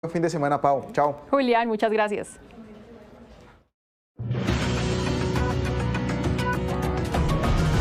Fin de semana, Pau. Chao. Julián, muchas gracias.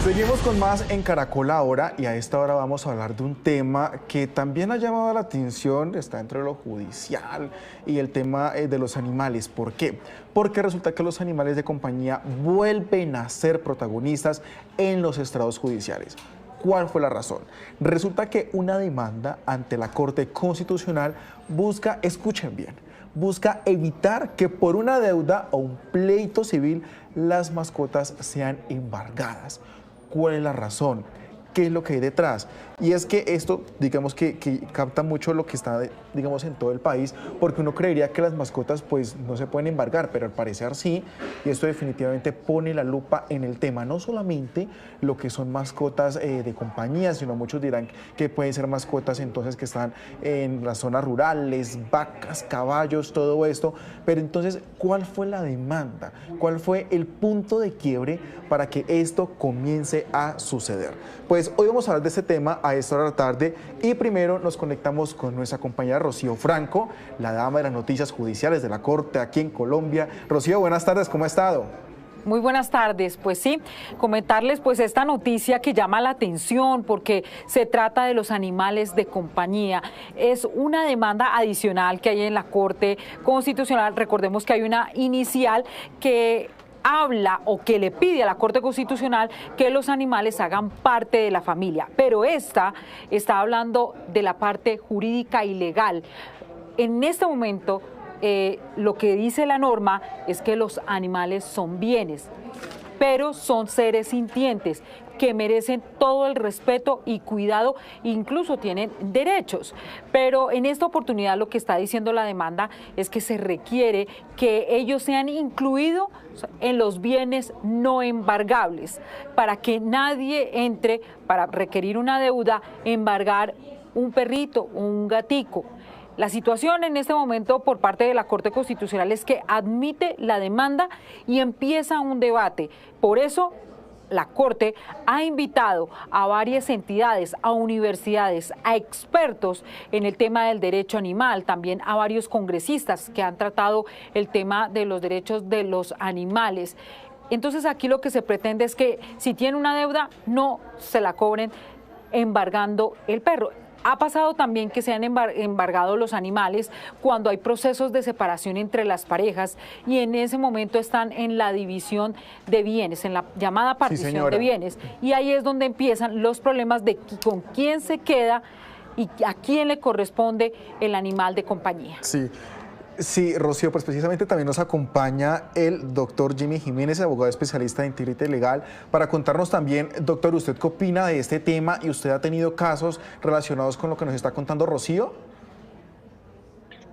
Seguimos con más en Caracol Ahora y a esta hora vamos a hablar de un tema que también ha llamado la atención, está dentro de lo judicial y el tema de los animales. ¿Por qué? Porque resulta que los animales de compañía vuelven a ser protagonistas en los estrados judiciales. ¿Cuál fue la razón? Resulta que una demanda ante la Corte Constitucional busca, escuchen bien, busca evitar que por una deuda o un pleito civil las mascotas sean embargadas. ¿Cuál es la razón? ¿Qué es lo que hay detrás? Y es que esto, digamos que capta mucho lo que está, digamos, en todo el país, porque uno creería que las mascotas pues no se pueden embargar, pero al parecer sí, y esto definitivamente pone la lupa en el tema, no solamente lo que son mascotas de compañía, sino muchos dirán que pueden ser mascotas entonces que están en las zonas rurales, vacas, caballos, todo esto, pero entonces, ¿cuál fue la demanda? ¿Cuál fue el punto de quiebre para que esto comience a suceder? Pues hoy vamos a hablar de este tema a esta hora de la tarde y primero nos conectamos con nuestra compañera Rocío Franco, la dama de las noticias judiciales de la Corte aquí en Colombia. Rocío, buenas tardes, ¿cómo ha estado? Muy buenas tardes. Pues sí, comentarles pues esta noticia que llama la atención porque se trata de los animales de compañía. Es una demanda adicional que hay en la Corte Constitucional. Recordemos que hay una inicial que habla o que le pide a la Corte Constitucional que los animales hagan parte de la familia, pero esta está hablando de la parte jurídica y legal. En este momento, lo que dice la norma es que los animales son bienes, pero son seres sintientes que merecen todo el respeto y cuidado, incluso tienen derechos. Pero en esta oportunidad lo que está diciendo la demanda es que se requiere que ellos sean incluidos en los bienes no embargables, para que nadie entre para requerir una deuda, embargar un perrito, un gatico. La situación en este momento por parte de la Corte Constitucional es que admite la demanda y empieza un debate. Por eso, la Corte ha invitado a varias entidades, a universidades, a expertos en el tema del derecho animal, también a varios congresistas que han tratado el tema de los derechos de los animales. Entonces aquí lo que se pretende es que si tiene una deuda, no se la cobren embargando el perro. Ha pasado también que se han embargado los animales cuando hay procesos de separación entre las parejas y en ese momento están en la división de bienes, en la llamada partición de bienes. Y ahí es donde empiezan los problemas de con quién se queda y a quién le corresponde el animal de compañía. Sí. Sí, Rocío, pues precisamente también nos acompaña el doctor Jimmy Jiménez, abogado especialista en integridad legal, para contarnos también, doctor, ¿usted qué opina de este tema? ¿Y usted ha tenido casos relacionados con lo que nos está contando Rocío?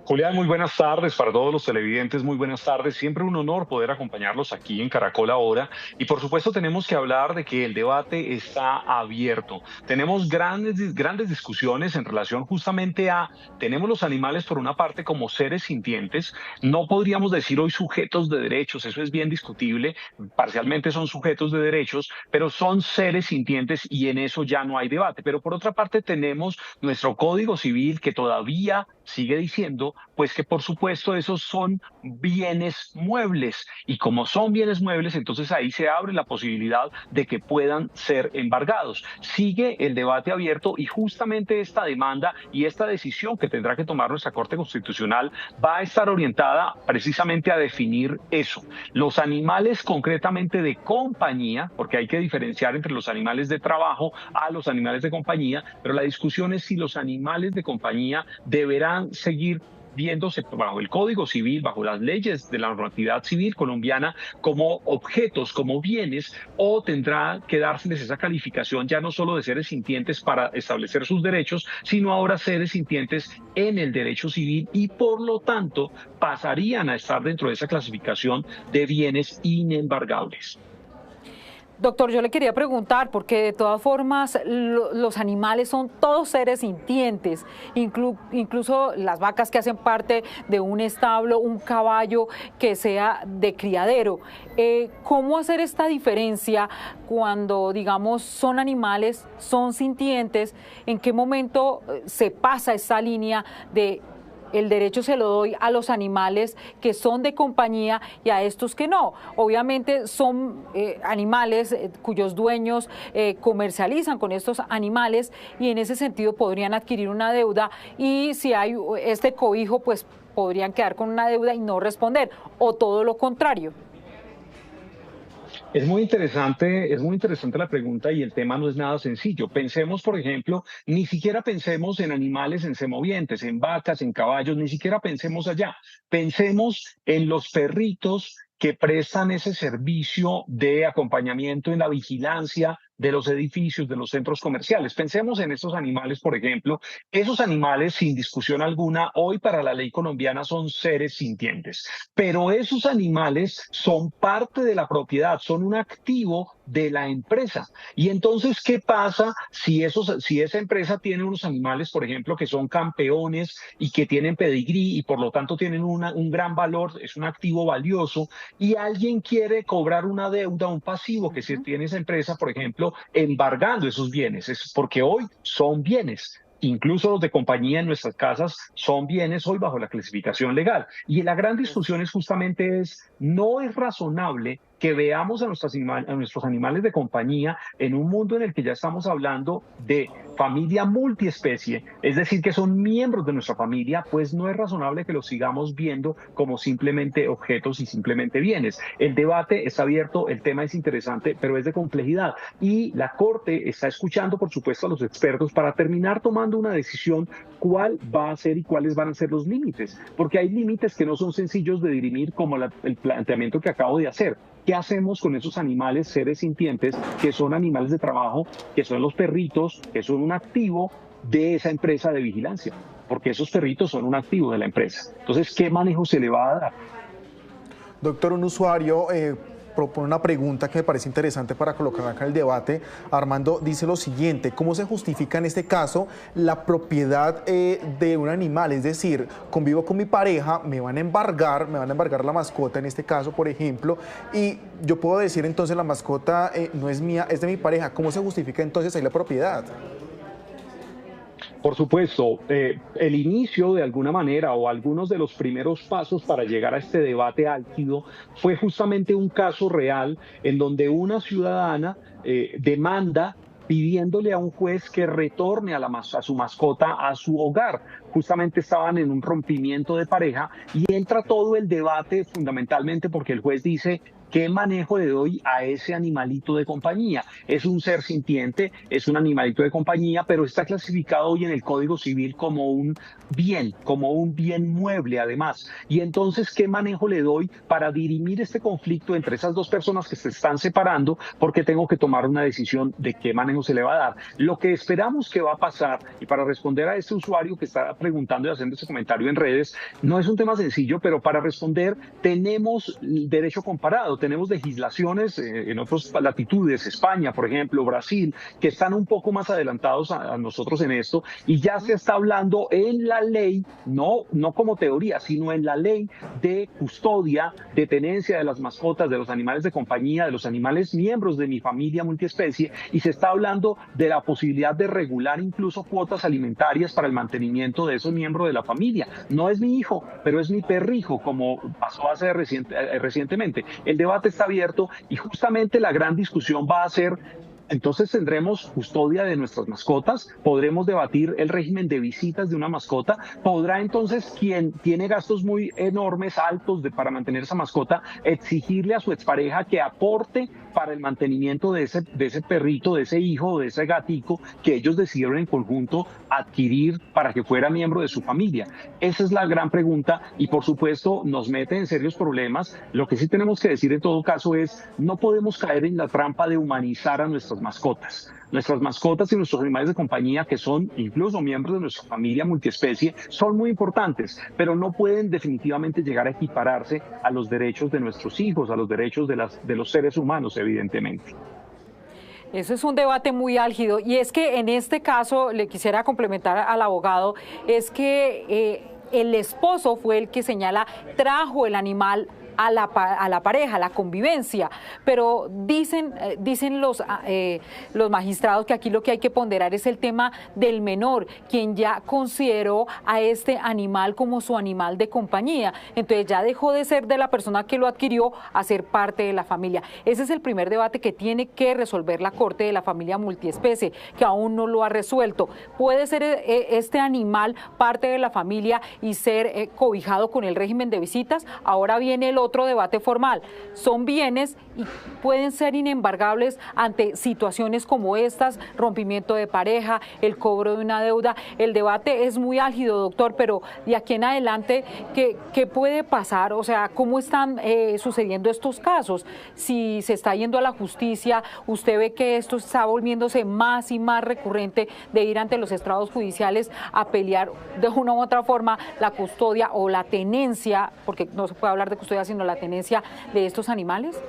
Julián, muy buenas tardes para todos los televidentes, muy buenas tardes. Siempre un honor poder acompañarlos aquí en Caracol Ahora. Y por supuesto tenemos que hablar de que el debate está abierto. Tenemos grandes discusiones en relación justamente a, tenemos los animales por una parte como seres sintientes, no podríamos decir hoy sujetos de derechos, eso es bien discutible, parcialmente son sujetos de derechos, pero son seres sintientes y en eso ya no hay debate. Pero por otra parte tenemos nuestro Código Civil que todavía sigue diciendo pues que por supuesto esos son bienes muebles y como son bienes muebles, entonces ahí se abre la posibilidad de que puedan ser embargados. Sigue el debate abierto y justamente esta demanda y esta decisión que tendrá que tomar nuestra Corte Constitucional va a estar orientada precisamente a definir eso. Los animales concretamente de compañía, porque hay que diferenciar entre los animales de trabajo a los animales de compañía, pero la discusión es si los animales de compañía deberán seguir viéndose bajo el Código Civil, bajo las leyes de la normatividad civil colombiana, como objetos, como bienes, o tendrá que dárseles esa calificación ya no solo de seres sintientes para establecer sus derechos, sino ahora seres sintientes en el derecho civil y por lo tanto pasarían a estar dentro de esa clasificación de bienes inembargables. Doctor, yo le quería preguntar, porque de todas formas los animales son todos seres sintientes, incluso las vacas que hacen parte de un establo, un caballo que sea de criadero. ¿Cómo hacer esta diferencia cuando, digamos, son animales, son sintientes? ¿En qué momento se pasa esa línea de el derecho se lo doy a los animales que son de compañía y a estos que no. Obviamente son animales cuyos dueños comercializan con estos animales y en ese sentido podrían adquirir una deuda y si hay este cobijo, pues podrían quedar con una deuda y no responder, o todo lo contrario. Es muy interesante la pregunta y el tema no es nada sencillo. Pensemos, por ejemplo, ni siquiera pensemos en animales en semovientes, en vacas, en caballos, ni siquiera pensemos allá. Pensemos en los perritos que prestan ese servicio de acompañamiento en la vigilancia de los edificios, de los centros comerciales. Pensemos en estos animales, por ejemplo. Esos animales, sin discusión alguna, hoy para la ley colombiana son seres sintientes, pero esos animales son parte de la propiedad, son un activo de la empresa. Y entonces, ¿qué pasa si esa empresa tiene unos animales, por ejemplo, que son campeones y que tienen pedigrí y por lo tanto tienen un gran valor, es un activo valioso, y alguien quiere cobrar una deuda, un pasivo que si tiene esa empresa, por ejemplo, embargando esos bienes? Es porque hoy son bienes. Incluso los de compañía en nuestras casas son bienes hoy bajo la clasificación legal. Y la gran discusión es justamente no es razonable que veamos a nuestros animales de compañía en un mundo en el que ya estamos hablando de familia multiespecie, es decir, que son miembros de nuestra familia, pues no es razonable que los sigamos viendo como simplemente objetos y simplemente bienes. El debate está abierto, el tema es interesante, pero es de complejidad. Y la Corte está escuchando, por supuesto, a los expertos para terminar tomando una decisión cuál va a ser y cuáles van a ser los límites, porque hay límites que no son sencillos de dirimir como el planteamiento que acabo de hacer. ¿Qué hacemos con esos animales, seres sintientes, que son animales de trabajo, que son los perritos, que son un activo de esa empresa de vigilancia? Porque esos perritos son un activo de la empresa. Entonces, ¿qué manejo se le va a dar? Doctor, un usuario propone una pregunta que me parece interesante para colocar acá en el debate. Armando dice lo siguiente: ¿cómo se justifica en este caso la propiedad de un animal? Es decir, convivo con mi pareja, me van a embargar la mascota en este caso, por ejemplo, y yo puedo decir entonces la mascota no es mía, es de mi pareja. ¿Cómo se justifica entonces ahí la propiedad? Por supuesto, el inicio de alguna manera o algunos de los primeros pasos para llegar a este debate álgido fue justamente un caso real en donde una ciudadana demanda pidiéndole a un juez que retorne a su mascota a su hogar. Justamente estaban en un rompimiento de pareja y entra todo el debate fundamentalmente porque el juez dice: ¿qué manejo le doy a ese animalito de compañía? Es un ser sintiente, es un animalito de compañía, pero está clasificado hoy en el Código Civil como un bien mueble además. Y entonces, ¿qué manejo le doy para dirimir este conflicto entre esas dos personas que se están separando? Porque tengo que tomar una decisión de qué manejo se le va a dar. Lo que esperamos que va a pasar, y para responder a este usuario que está preguntando y haciendo ese comentario en redes, no es un tema sencillo, pero para responder tenemos derecho comparado. Tenemos legislaciones en otras latitudes, España, por ejemplo, Brasil, que están un poco más adelantados a nosotros en esto, y ya se está hablando en la ley, no como teoría, sino en la ley de custodia, de tenencia de las mascotas, de los animales de compañía, de los animales miembros de mi familia multiespecie, y se está hablando de la posibilidad de regular incluso cuotas alimentarias para el mantenimiento de esos miembros de la familia. No es mi hijo, pero es mi perrijo, como pasó hace recientemente. El debate está abierto y justamente la gran discusión va a ser: entonces tendremos custodia de nuestras mascotas, podremos debatir el régimen de visitas de una mascota, podrá entonces quien tiene gastos muy enormes, altos para mantener esa mascota, exigirle a su expareja que aporte para el mantenimiento de ese perrito, de ese hijo, de ese gatico que ellos decidieron en conjunto adquirir para que fuera miembro de su familia. Esa es la gran pregunta y por supuesto nos mete en serios problemas. Lo que sí tenemos que decir en todo caso es: no podemos caer en la trampa de humanizar a nuestras mascotas. Nuestras mascotas y nuestros animales de compañía, que son incluso miembros de nuestra familia multiespecie, son muy importantes, pero no pueden definitivamente llegar a equipararse a los derechos de nuestros hijos, a los derechos de los seres humanos, evidentemente. Eso es un debate muy álgido y es que en este caso le quisiera complementar al abogado, es que el esposo fue el que señala trajo el animal a la pareja, a la convivencia. Pero dicen los magistrados que aquí lo que hay que ponderar es el tema del menor, quien ya consideró a este animal como su animal de compañía. Entonces ya dejó de ser de la persona que lo adquirió a ser parte de la familia. Ese es el primer debate que tiene que resolver la Corte de la Familia Multiespecie, que aún no lo ha resuelto. ¿Puede ser este animal parte de la familia y ser cobijado con el régimen de visitas? Ahora viene el otro debate formal. Son bienes y pueden ser inembargables ante situaciones como estas, rompimiento de pareja, el cobro de una deuda. El debate es muy álgido, doctor, pero de aquí en adelante, ¿qué puede pasar? O sea, ¿cómo están sucediendo estos casos? Si se está yendo a la justicia, usted ve que esto está volviéndose más y más recurrente de ir ante los estrados judiciales a pelear de una u otra forma la custodia o la tenencia, porque no se puede hablar de custodia, sino la tenencia de estos animales.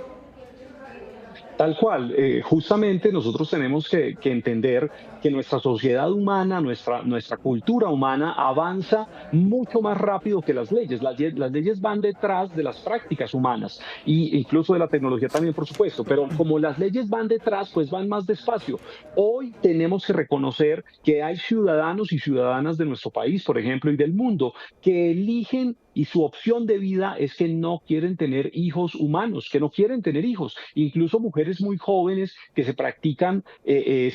Tal cual, justamente nosotros tenemos que entender que nuestra sociedad humana, nuestra cultura humana avanza mucho más rápido que las leyes. Las leyes van detrás de las prácticas humanas e incluso de la tecnología también, por supuesto, pero como las leyes van detrás, pues van más despacio. Hoy tenemos que reconocer que hay ciudadanos y ciudadanas de nuestro país, por ejemplo, y del mundo, que eligen y su opción de vida es que no quieren tener hijos humanos, que no quieren tener hijos. Incluso mujeres muy jóvenes que se practican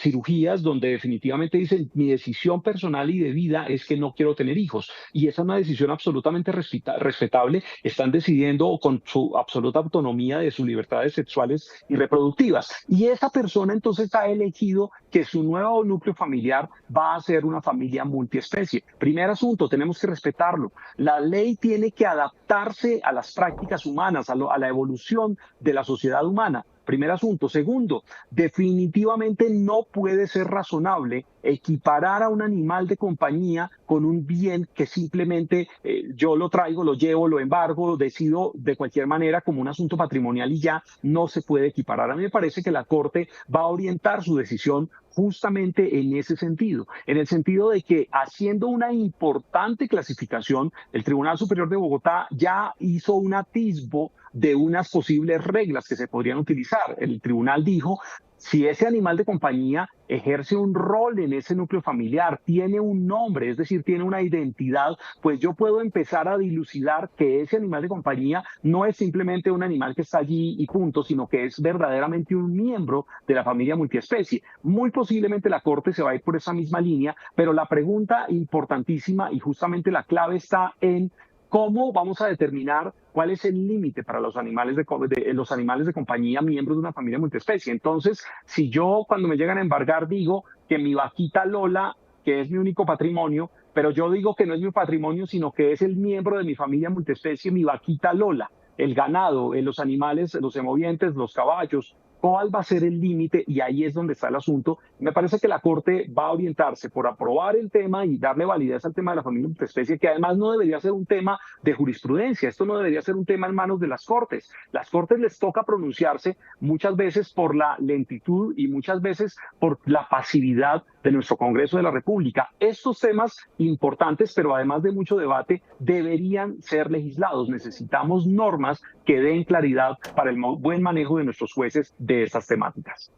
cirugías donde definitivamente dicen mi decisión personal y de vida es que no quiero tener hijos. Y esa es una decisión absolutamente respetable. Están decidiendo con su absoluta autonomía de sus libertades sexuales y reproductivas. Y esa persona entonces ha elegido que su nuevo núcleo familiar va a ser una familia multiespecie. Primer asunto, tenemos que respetarlo. La ley tiene que adaptarse a las prácticas humanas, a la evolución de la sociedad humana. Primer asunto. Segundo, definitivamente no puede ser razonable equiparar a un animal de compañía con un bien que simplemente yo lo traigo, lo llevo, lo embargo, lo decido de cualquier manera como un asunto patrimonial y ya no se puede equiparar. A mí me parece que la Corte va a orientar su decisión justamente en ese sentido, en el sentido de que haciendo una importante clasificación, el Tribunal Superior de Bogotá ya hizo un atisbo de unas posibles reglas que se podrían utilizar. El tribunal dijo, si ese animal de compañía ejerce un rol en ese núcleo familiar, tiene un nombre, es decir, tiene una identidad, pues yo puedo empezar a dilucidar que ese animal de compañía no es simplemente un animal que está allí y punto, sino que es verdaderamente un miembro de la familia multiespecie. Muy posiblemente la Corte se va a ir por esa misma línea, pero la pregunta importantísima y justamente la clave está en ¿cómo vamos a determinar cuál es el límite para los animales de compañía miembros de una familia multiespecie? Entonces, si yo cuando me llegan a embargar digo que mi vaquita Lola, que es mi único patrimonio, pero yo digo que no es mi patrimonio, sino que es el miembro de mi familia multiespecie, mi vaquita Lola, el ganado, los animales, los semovientes, los caballos, ¿cuál va a ser el límite? Y ahí es donde está el asunto. Me parece que la Corte va a orientarse por aprobar el tema y darle validez al tema de la familia multiespecie, que además no debería ser un tema de jurisprudencia. Esto no debería ser un tema en manos de las Cortes. Las Cortes les toca pronunciarse muchas veces por la lentitud y muchas veces por la pasividad de nuestro Congreso de la República. Estos temas importantes, pero además de mucho debate, deberían ser legislados. Necesitamos normas que den claridad para el buen manejo de nuestros jueces de estas temáticas.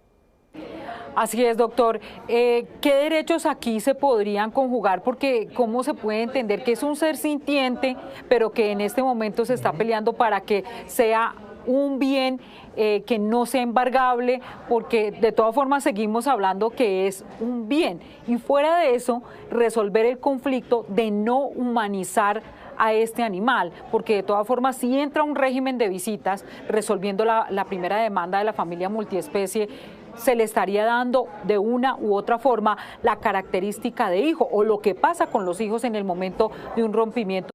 Así es, doctor. ¿Qué derechos aquí se podrían conjugar? Porque ¿cómo se puede entender que es un ser sintiente, pero que en este momento se está peleando para que sea un bien que no sea embargable, porque de todas formas seguimos hablando que es un bien? Y fuera de eso, resolver el conflicto de no humanizar a este animal, porque de todas formas si entra un régimen de visitas resolviendo la primera demanda de la familia multiespecie, se le estaría dando de una u otra forma la característica de hijo o lo que pasa con los hijos en el momento de un rompimiento.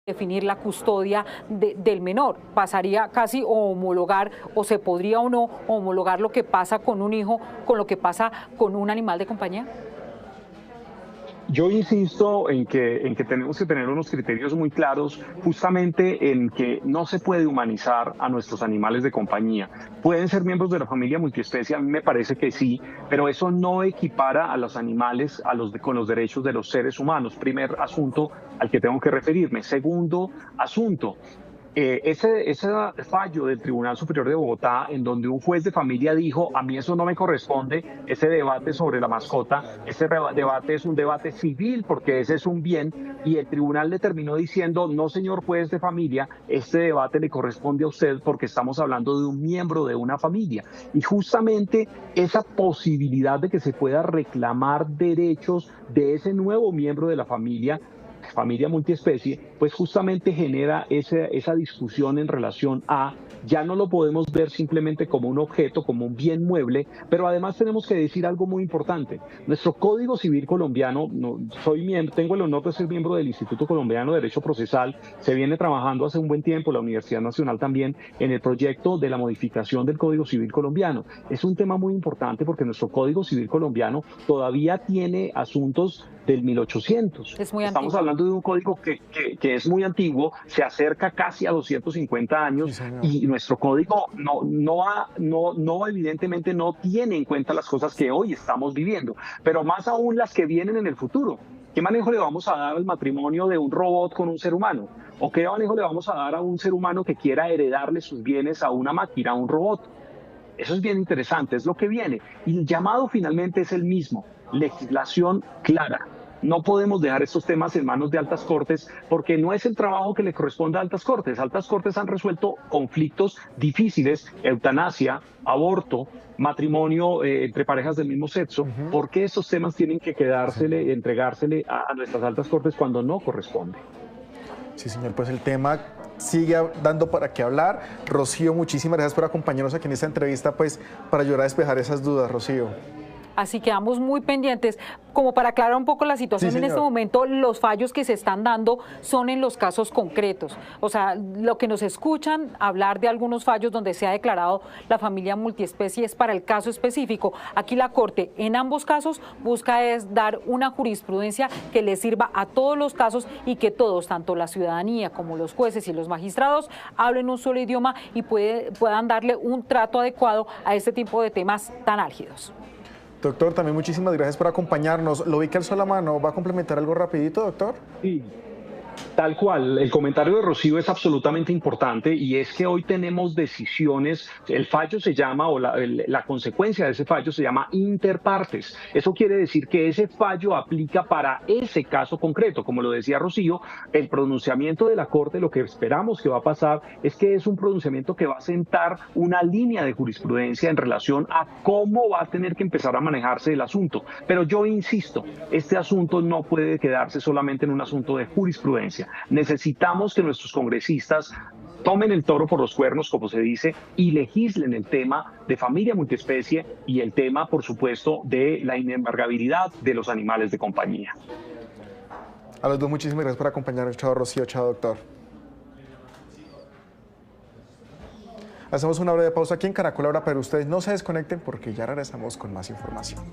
definir la custodia del menor. Pasaría casi a homologar, o se podría o no homologar lo que pasa con un hijo con lo que pasa con un animal de compañía. Yo insisto en que tenemos que tener unos criterios muy claros, justamente en que no se puede humanizar a nuestros animales de compañía. Pueden ser miembros de la familia multiespecie, a mí me parece que sí, pero eso no equipara a los animales con los derechos de los seres humanos. Primer asunto al que tengo que referirme. Segundo asunto. Ese fallo del Tribunal Superior de Bogotá, en donde un juez de familia dijo, a mí eso no me corresponde, ese debate sobre la mascota, ese debate es un debate civil porque ese es un bien, y el tribunal le terminó diciendo, no señor juez de familia, este debate le corresponde a usted porque estamos hablando de un miembro de una familia. Y justamente esa posibilidad de que se pueda reclamar derechos de ese nuevo miembro de la familia multiespecie, pues justamente genera esa discusión en relación a, ya no lo podemos ver simplemente como un objeto, como un bien mueble, pero además tenemos que decir algo muy importante. Nuestro Código Civil colombiano, tengo el honor de ser miembro del Instituto Colombiano de Derecho Procesal, se viene trabajando hace un buen tiempo, la Universidad Nacional también, en el proyecto de la modificación del Código Civil colombiano. Es un tema muy importante porque nuestro Código Civil colombiano todavía tiene asuntos del 1800. Estamos hablando de un código que es muy antiguo, se acerca casi a 250 años, sí, y nuestro código evidentemente no tiene en cuenta las cosas que hoy estamos viviendo, pero más aún las que vienen en el futuro. ¿Qué manejo le vamos a dar al matrimonio de un robot con un ser humano? ¿O qué manejo le vamos a dar a un ser humano que quiera heredarle sus bienes a una máquina, a un robot? Eso es bien interesante, es lo que viene. Y el llamado finalmente es el mismo, legislación clara. No podemos dejar estos temas en manos de altas cortes porque no es el trabajo que le corresponde a altas cortes. Altas cortes han resuelto conflictos difíciles, eutanasia, aborto, matrimonio entre parejas del mismo sexo. ¿Por qué esos temas tienen que entregársele a nuestras altas cortes cuando no corresponde? Sí, señor, pues el tema sigue dando para qué hablar. Rocío, muchísimas gracias por acompañarnos aquí en esta entrevista, pues para ayudar a despejar esas dudas, Rocío. Así quedamos muy pendientes. Como para aclarar un poco la situación, sí, en este momento los fallos que se están dando son en los casos concretos. O sea, lo que nos escuchan hablar de algunos fallos donde se ha declarado la familia multiespecie es para el caso específico. Aquí la Corte en ambos casos busca es dar una jurisprudencia que le sirva a todos los casos y que todos, tanto la ciudadanía como los jueces y los magistrados, hablen un solo idioma y puedan darle un trato adecuado a este tipo de temas tan álgidos. Doctor, también muchísimas gracias por acompañarnos. Lo vi que alzó la mano. ¿Va a complementar algo rapidito, doctor? Sí. Tal cual, el comentario de Rocío es absolutamente importante y es que hoy tenemos decisiones, el fallo se llama, o la consecuencia de ese fallo se llama interpartes. Eso quiere decir que ese fallo aplica para ese caso concreto. Como lo decía Rocío, el pronunciamiento de la Corte, lo que esperamos que va a pasar es que es un pronunciamiento que va a sentar una línea de jurisprudencia en relación a cómo va a tener que empezar a manejarse el asunto. Pero yo insisto, este asunto no puede quedarse solamente en un asunto de jurisprudencia. Necesitamos que nuestros congresistas tomen el toro por los cuernos, como se dice, y legislen el tema de familia multiespecie y el tema, por supuesto, de la inembargabilidad de los animales de compañía. A los dos, muchísimas gracias por acompañarnos. Chao, Rocío. Chao, doctor. Hacemos una breve pausa aquí en Caracol Ahora, pero ustedes no se desconecten porque ya regresamos con más información.